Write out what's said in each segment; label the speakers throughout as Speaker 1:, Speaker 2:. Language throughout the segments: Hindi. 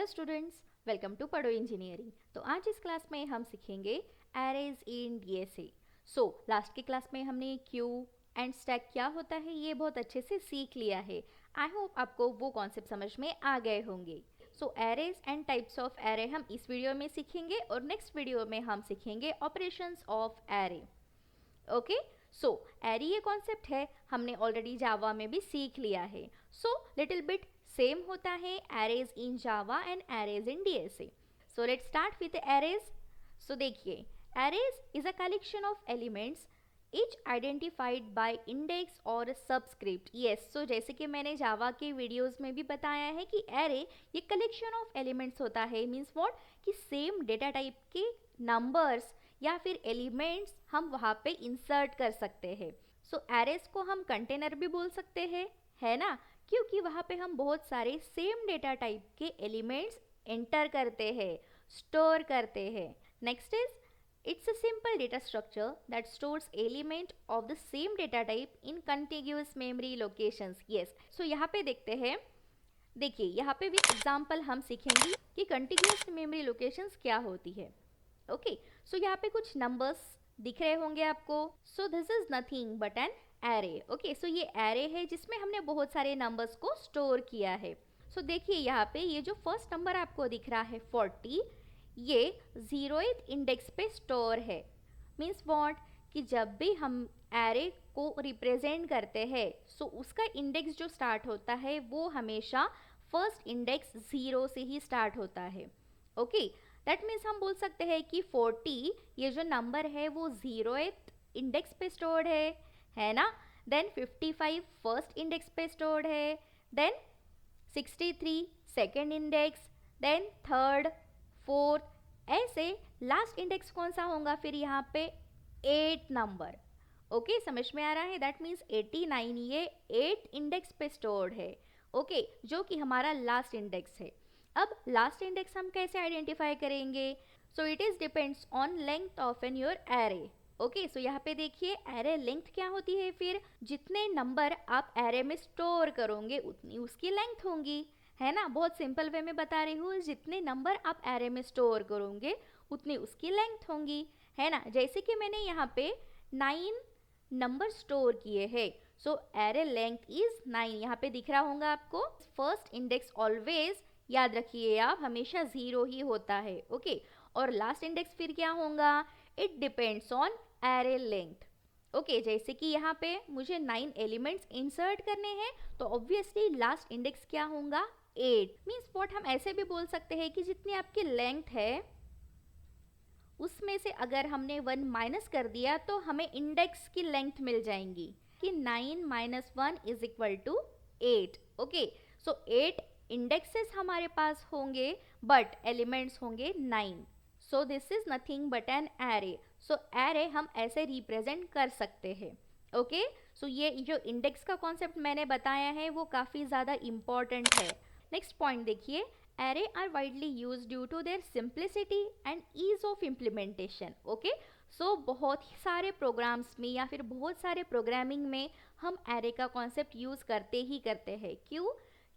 Speaker 1: स्टूडेंट्स, वेलकम टू पढ़ो इंजीनियरिंग। तो आज इस क्लास में हम सीखेंगे एरेज इन डीएसए। लास्ट की क्लास में हमने क्यू एंड स्टैक क्या होता है ये बहुत अच्छे से सीख लिया है। आई होप आपको वो कॉन्सेप्ट समझ में आ गए होंगे। Arrays and types of array हम इस वीडियो में सीखेंगे और नेक्स्ट वीडियो में हम सीखेंगे operations of array. Okay, array ये कॉन्सेप्ट है हमने ऑलरेडी जावा में भी सीख लिया है। लिटिल बिट सेम होता है arrays in Java and arrays in DSA. Let's start with arrays. देखिए, arrays is a collection of elements each identified by index और सबस्क्रिप्ट। यस, जैसे कि मैंने जावा के वीडियोस में भी बताया है कि एरे ये कलेक्शन ऑफ एलिमेंट्स होता है। मीन्स व्हाट कि सेम डेटा टाइप के नंबर्स या फिर एलिमेंट्स हम वहाँ पे इंसर्ट कर सकते हैं। एरेज को हम कंटेनर भी बोल सकते हैं, है ना, क्योंकि वहाँ पे हम बहुत सारे सेम डेटा टाइप के एलिमेंट्स एंटर करते हैं, स्टोर करते हैं। Next is it's a simple data structure that stores element of the same data type in contiguous memory locations. Yes, यहाँ पे देखते हैं। देखिए, यहाँ पे भी एग्जाम्पल हम सीखेंगे कि contiguous memory locations क्या होती है। ओके, यहाँ पे कुछ नंबर्स दिख रहे होंगे आपको। This is nothing but an array. Okay, ये एरे है जिसमें हमने बहुत सारे नंबर्स को स्टोर किया है। देखिए, यहाँ पे ये जो फर्स्ट नंबर आपको दिख रहा है 40, ये 0th इंडेक्स पे स्टोर है। मीन्स व्हाट कि जब भी हम एरे को रिप्रेजेंट करते हैं उसका इंडेक्स जो स्टार्ट होता है वो हमेशा फर्स्ट इंडेक्स 0 से ही स्टार्ट होता है। ओके, दैट मीन्स हम बोल सकते हैं कि 40 ये जो नंबर है वो 0th इंडेक्स पे स्टोर्ड है ना। देन 55 फर्स्ट इंडेक्स पे स्टोर्ड है, then 63 second index, then third, fourth, ऐसे लास्ट इंडेक्स कौन सा होगा फिर यहाँ पे 8 नंबर। ओके, समझ में आ रहा है। दैट मीन्स 89 ये 8 इंडेक्स पे स्टोर्ड है। ओके, जो कि हमारा लास्ट इंडेक्स है। अब लास्ट इंडेक्स हम कैसे आइडेंटिफाई करेंगे? It is depends on length of an your array. Okay, यहाँ पे देखिए एरे लेंथ क्या होती है, फिर जितने नंबर आप एरे में स्टोर करोगे उतनी उसकी लेंथ होंगी, है ना। बहुत सिंपल वे में बता रही हूँ, जितने नंबर आप एरे में स्टोर करोगे उतनी उसकी लेंथ होंगी, है ना। जैसे कि मैंने यहाँ पे 9 नंबर स्टोर किए हैं, एरे लेंथ इज 9। यहाँ पे दिख रहा होगा आपको। फर्स्ट इंडेक्स ऑलवेज याद रखिए आप, हमेशा 0 ही होता है। ओके, और लास्ट इंडेक्स फिर क्या होगा? It depends on array length. Okay, जैसे कि यहाँ पे मुझे 9 एलिमेंट्स इंसर्ट करने हैं तो ऑब्वियसली लास्ट इंडेक्स क्या होगा? 8। मीन्स व्हाट हम ऐसे भी बोल सकते हैं कि जितनी आपकी लेंथ है उसमें से अगर हमने 1 माइनस कर दिया तो हमें इंडेक्स की लेंथ मिल जाएंगी कि 9 minus 1 is equal to 8। Okay, 8 indexes हमारे पास होंगे बट एलिमेंट्स होंगे 9। This is nothing but an array. Array हम ऐसे रिप्रेजेंट कर सकते हैं। ओके, ये जो इंडेक्स का कॉन्सेप्ट मैंने बताया है वो काफ़ी ज़्यादा इम्पॉर्टेंट है। नेक्स्ट पॉइंट देखिए, array are widely use due to their simplicity and ease of implementation. Okay, बहुत ही सारे प्रोग्राम्स में या फिर बहुत सारे प्रोग्रामिंग में हम एरे का कॉन्सेप्ट यूज करते ही करते हैं। क्यों?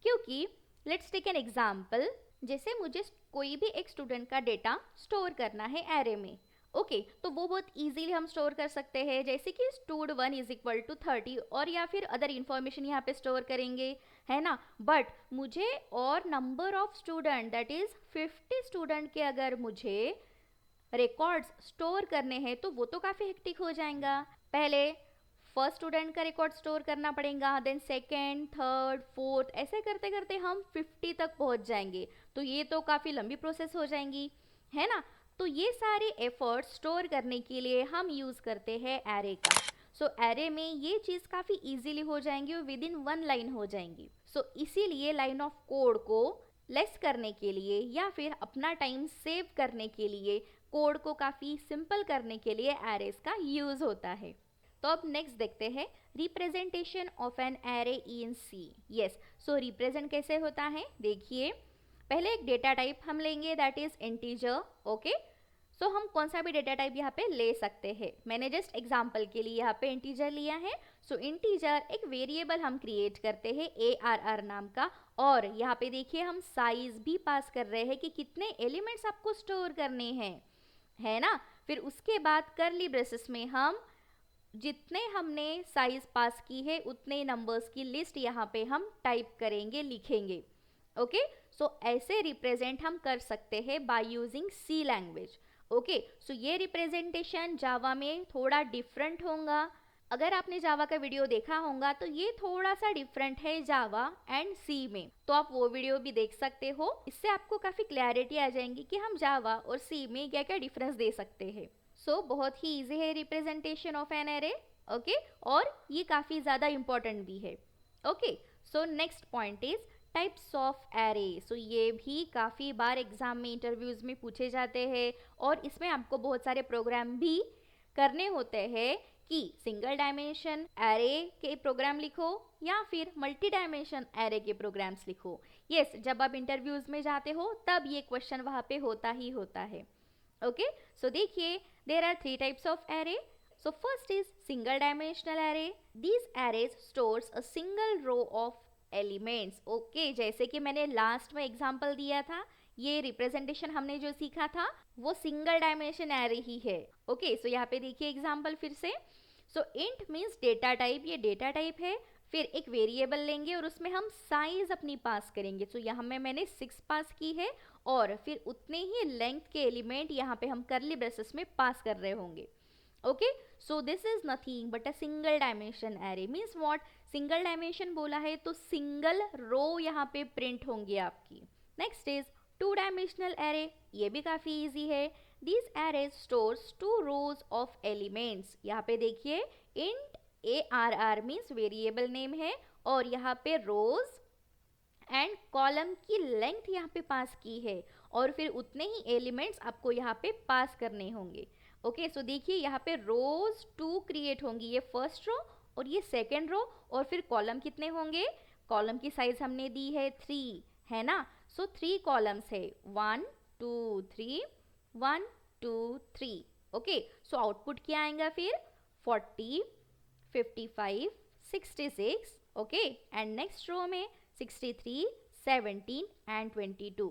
Speaker 1: क्योंकि लेट्स टेक एन एग्जाम्पल। जैसे मुझे कोई भी एक स्टूडेंट का डेटा स्टोर करना है एरे में। ओके, तो वो बहुत इजीली हम स्टोर कर सकते हैं, जैसे कि stud1 इज इक्वल टू 30 और या फिर अदर इन्फॉर्मेशन यहाँ पे स्टोर करेंगे, है ना। बट मुझे और number of student that is 50 student के अगर मुझे रिकॉर्ड्स स्टोर करने हैं तो वो तो काफ़ी हेक्टिक हो जाएगा। पहले फर्स्ट स्टूडेंट का रिकॉर्ड स्टोर करना पड़ेगा, देन सेकेंड, थर्ड, फोर्थ, ऐसे करते करते हम 50 तक पहुंच जाएंगे। तो ये तो काफ़ी लंबी प्रोसेस हो जाएंगी, है ना। तो ये सारे एफर्ट स्टोर करने के लिए हम यूज़ करते हैं एरे का। एरे में ये चीज़ काफ़ी इजीली हो जाएंगी और विद इन 1 लाइन हो जाएंगी। इसीलिए लाइन ऑफ कोड को लेस करने के लिए या फिर अपना टाइम सेव करने के लिए, कोड को काफ़ी सिंपल करने के लिए एरेज का यूज़ होता है। तो अब नेक्स्ट देखते हैं representation of an array in C. Yes, represent कैसे होता है? देखिए, पहले एक डेटा टाइप हम लेंगे दैट इज इंटीजर। ओके, हम कौन सा भी डेटा टाइप यहाँ पे ले सकते हैं। मैंने जस्ट एग्जांपल के लिए यहाँ पे इंटीजर लिया है। इंटीजर एक वेरिएबल हम क्रिएट करते हैं ARR नाम का और यहाँ पे देखिए हम साइज भी पास कर रहे हैं कि कितने एलिमेंट्स आपको स्टोर करने हैं, है ना। फिर उसके बाद करली ब्रेसेस में हम जितने हमने साइज पास की है उतने नंबर्स की लिस्ट यहाँ पे हम टाइप करेंगे, लिखेंगे। ओके, सो ऐसे रिप्रेजेंट हम कर सकते हैं by using C language. Okay, so ये रिप्रेजेंटेशन जावा में थोड़ा डिफरेंट होगा। अगर आपने जावा का वीडियो देखा होगा तो ये थोड़ा सा डिफरेंट है जावा एंड सी में, तो आप वो वीडियो भी देख सकते हो। इससे आपको काफ़ी क्लैरिटी आ जाएंगी कि हम जावा और सी में क्या क्या डिफरेंस दे सकते हैं। सो बहुत ही इजी है representation of an array. Okay, और ये काफ़ी ज़्यादा इंपॉर्टेंट भी है। Okay, so next point is types of array. So ये भी काफ़ी बार एग्जाम में, इंटरव्यूज में पूछे जाते हैं, और इसमें आपको बहुत सारे प्रोग्राम भी करने होते हैं कि सिंगल डायमेंशन एरे के प्रोग्राम लिखो या फिर मल्टी डायमेंशन एरे के प्रोग्राम्स लिखो। यस, जब आप इंटरव्यूज में जाते हो तब ये क्वेश्चन वहाँ पे होता ही होता है। ओके, सो देखिए there are 3 types of array. So first is single dimensional array. This arrays stores a single row of elements. Okay, जैसे कि मैंने लास्ट में एग्जांपल दिया था, ये रिप्रेजेंटेशन हमने जो सीखा था वो सिंगल डायमेंशन एरे ही है। ओके, सो यहाँ पे देखिए एग्जांपल फिर से। सो इंट मीन्स डेटा टाइप, ये डेटा टाइप है। फिर एक वेरिएबल लेंगे और उसमें हम साइज अपनी पास करेंगे। सो यहाँ में मैंने 6 पास की है, और फिर उतने ही लेंथ के एलिमेंट यहाँ पे हम करली ब्रेसेस में पास कर रहे होंगे। Okay, so this is nothing but a single dimension array. Means what, single dimension बोला है तो सिंगल रो यहाँ पे प्रिंट होंगी आपकी। Next is two dimensional array. ये भी काफ़ी इजी है। This array stores 2 rose of elements. यहाँ पे देखिए int ARR means variable name है, और यहाँ पे रोज एंड कॉलम की लेंथ यहाँ पे पास की है, और फिर उतने ही एलिमेंट्स आपको यहाँ पे पास करने होंगे। ओके, सो देखिए यहाँ पे रोज 2 क्रिएट होंगी, ये फर्स्ट रो और ये सेकेंड रो, और फिर कॉलम कितने होंगे, कॉलम की साइज हमने दी है 3, है ना। सो 3 कॉलम्स है, 1 2 3, 1 2 3। ओके, सो आउटपुट क्या आएगा फिर, 40 55 66। ओके, एंड नेक्स्ट रो में 63 17 and 22।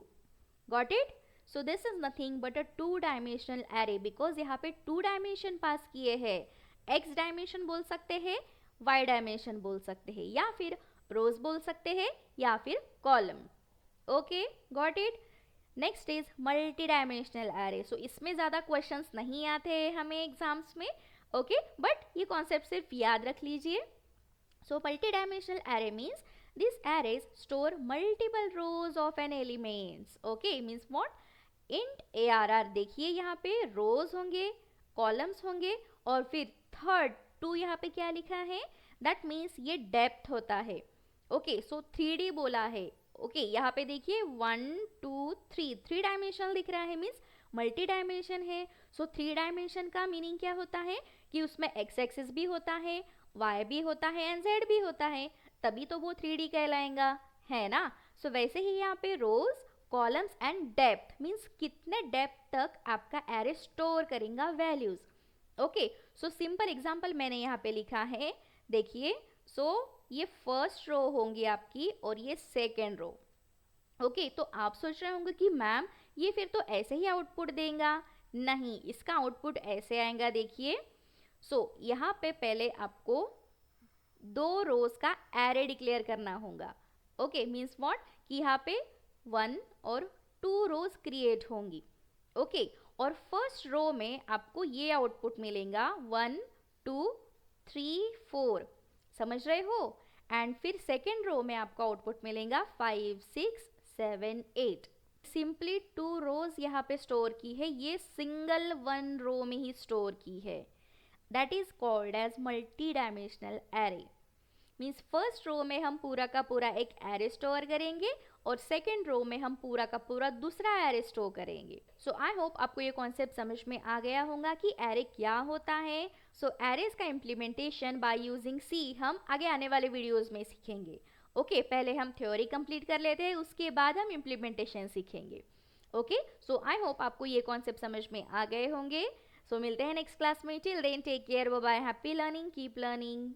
Speaker 1: Got it. So this is nothing but a 2 dimensional array, because यहाँ पे 2 डायमेंशन पास किए हैं। एक्स डायमेंशन बोल सकते हैं, वाई डायमेंशन बोल सकते हैं, या फिर रोज बोल सकते हैं, या फिर column. Okay, got it. Next is multi dimensional array. So इसमें ज़्यादा क्वेश्चंस नहीं आते हैं हमें एग्जाम्स में। ओके, बट ये कॉन्सेप्ट सिर्फ याद रख लीजिए। So multi dimensional array means these arrays store multiple rows of an elements. Okay, means what, int ARR देखिए यहाँ पे rows होंगे, columns होंगे, और फिर थर्ड 2 यहाँ पे क्या लिखा है, that means ये depth होता है। ओके, सो 3D बोला है। ओके, यहाँ पे देखिए 1 2 3 3 डायमेंशनल दिख रहा है, मीन्स मल्टी डायमेंशन है। सो 3 डायमेंशन का मीनिंग क्या होता है कि उसमें एक्स एक्सिस भी होता है, वाई भी होता है एंड जेड भी होता है, तभी तो वो 3D कहलाएगा, है ना। सो वैसे ही यहाँ पे रोज, कॉलम्स एंड डेप्थ मीन्स कितने डेप्थ तक आपका एरे स्टोर करेगा values. Okay, so simple example मैंने यहाँ पे लिखा है, देखिए। सो ये फर्स्ट रो होंगी आपकी और ये सेकेंड रो। ओके, तो आप सोच रहे होंगे कि मैम ये फिर तो ऐसे ही आउटपुट देगा। नहीं, इसका आउटपुट ऐसे आएगा, देखिए। सो यहाँ पे पहले आपको 2 रोज का एरे डिक्लेयर करना होगा। ओके, मीन्स व्हाट कि यहाँ पे 1 और 2 रोज क्रिएट होंगी। ओके, और फर्स्ट रो में आपको ये आउटपुट मिलेगा 1 2 3 4, समझ रहे हो। एंड फिर सेकेंड रो में आपको आउटपुट मिलेगा 5 6 7 8। सिंपली 2 रोज यहाँ पे स्टोर की है, ये सिंगल 1 रो में ही स्टोर की है। That is called as multi dimensional array. Means first row में हम पूरा का पूरा एक एरे स्टोर करेंगे, और सेकेंड रो में हम पूरा का पूरा दूसरा एरे स्टोर करेंगे। सो आई होप आपको ये कॉन्सेप्ट समझ में आ गया होगा कि एरे क्या होता है। सो एरेज का इम्प्लीमेंटेशन बाय यूजिंग सी हम आगे आने वाले वीडियोज में सीखेंगे। ओके, पहले हम थ्योरी कंप्लीट कर लेते हैं, उसके बाद हम इम्प्लीमेंटेशन सीखेंगे। ओके, सो आई होप आपको ये कॉन्सेप्ट समझ में आ गए होंगे। सो मिलते हैं नेक्स्ट क्लास में। Till then take care, bye bye, happy learning, keep learning.